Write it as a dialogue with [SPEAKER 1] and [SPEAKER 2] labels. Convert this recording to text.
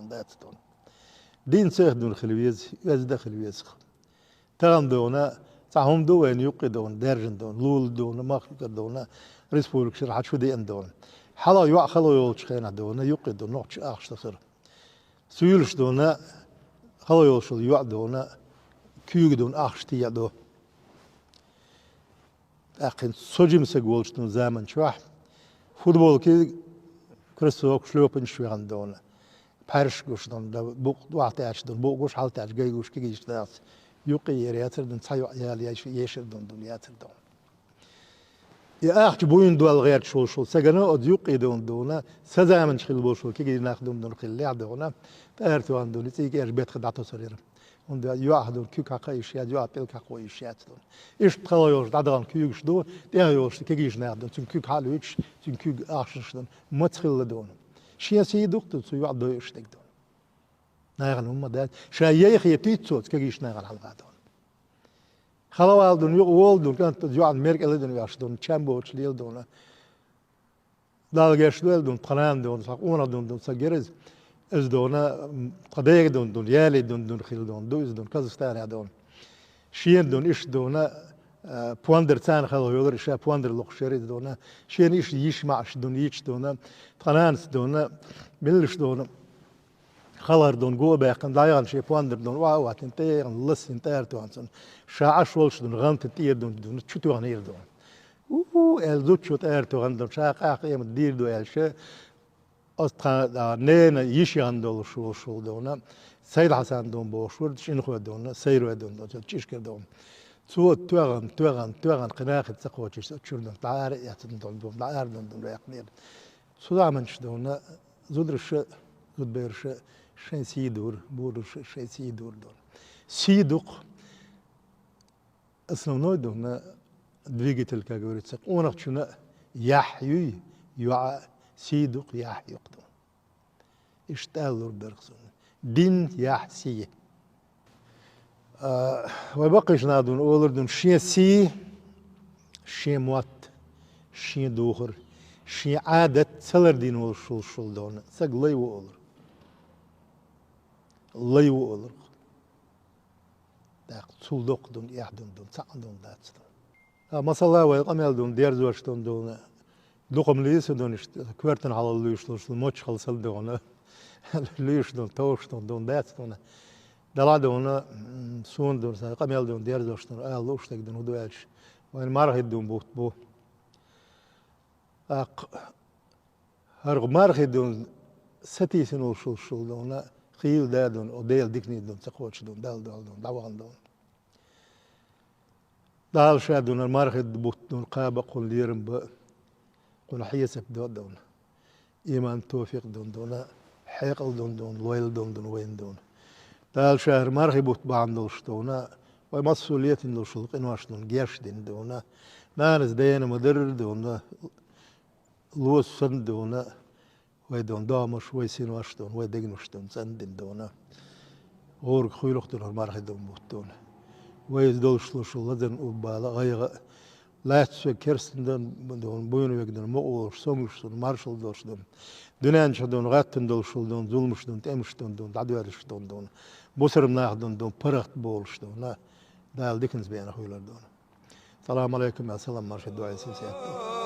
[SPEAKER 1] دات دون دين سيخ دون خلويز يزد خلويز تغن دونا تعهم دوين يقدون درجن دون لول دون مخلوق دون ريسبولك شرحت شو دي دون حلا يوع خلو يولش خينا دون يقدون نوعش أخش تخر سيولش دون خلو يولش يوع دون كيوغ دون أخش تيا دو أخين سوجي مسجولش دون زمن شوح فوتبول كي كريستوك شلوبن شويان دون بارش گوش دون بوق وقت اش دون بوق گوش حالت اش گی گوش کی گیش داس یوقی یریاتر دون تسایو یال یاش یشر دون دنیاتر دون يا اخ بوين دول غير شو سجنا اد يوقي دون دونا سزامن شخيل بوشو كي ناخدم دون خيل لعب دونا تارتو عن دون تيجي اربيت خدعتو سرير und ja dun kaka ish ja ja pel kako ish ja dun ist traurig da dran kügst du der jost kigi schnär dun zum küg halüch zum küg achschen motrille dun شيء سيدوقت سو يعض يشتك دون نايغن هم دات شايخ يتيتسوت كيجيش نايغن على غادون خلاو دون يقول دون كانت جوعن ميرك اللي دون ياش دون تشامبوتش ليل دون دالجاش دون قران دون ساقونا دون سجرز از دون قدير دون يالي دون خيل دون دوز دون كازستان دون شيء دون ايش دون بواندر تان خلو يقدر شا بواندر لوخشري دونا شين ايش يشمعش دون يش دونا تنانس دونا ملش دونا خلر دون جو باقن دايان شي بواندر دون واو تنتين لس انتر توانسن شا اشولش دون غنت تير دون تشتو غنير دون ال دوت شوت ار تو غندم شا قاقيم دير دو ال شا استرا نين يشي عندو شو دونا سيد حسن دون بوشور شين خو دونا سيرو دون تشيشكر دون سو توغن قناخ تسقوتش تشردن طار ياتن دون طار دون يقنير سو دامنش دون زودرش زودبرش شين سيدور بورش شين سيدور دون سيدق основной دون двигатель как говорится он ачуна яхью юа سيدق яхюк дон ишталур берхсон дин яхси وبقيش نادون أولردون شيء سي شيء موت شيء دوخر شيء عادة سلردين وشول دون سق لي وأولر لي وأولر داق سولدق دون يحدون دون سعدون داتستون مثلا ويقامل دون دير زوجتون دون دوقم ليس دون كورتن على الليش لوش الموتش خلصل دون ليش دون توشتون دون داتستون دلا دون سون دون قامل دون دير زوجتون لوش تك دون ودوالش وين مارغ دون بوت بو هرغ مارغ دون ستي سنو شول دون خيل دادون وديل ديكني دون تقوتش دون دال دون داوان دون دال شاد دون المارغ بوت دون قاب قول ديرم ب قول حيسب دون إيمان توفيق دون حيقل دون لويل دون وين دون دال شهر مارغ بوت باندوش دون ومسؤولية دون شلق إنواش دون جيش دون نارس دين مدر دون لوس سن دون ويدون دامش ويسين واش دون ويدقنوش دون سندن دون غورك خيلوخ دون مارغ دون بوت دون ويزدول شلوشل لدن وبالا غيغ لا تسكرسن دون بوينو يقدن مقوش سومش دون مارشل دوش دون دونانش دون غاتن دولشل دون ظلمش دون تمش دون دعدوالش دون بوسرم ناخ دون برخت بولش دون دال ديكنز بين خويلر دون السلام عليكم يا سلام مارشد دعاء سيسيات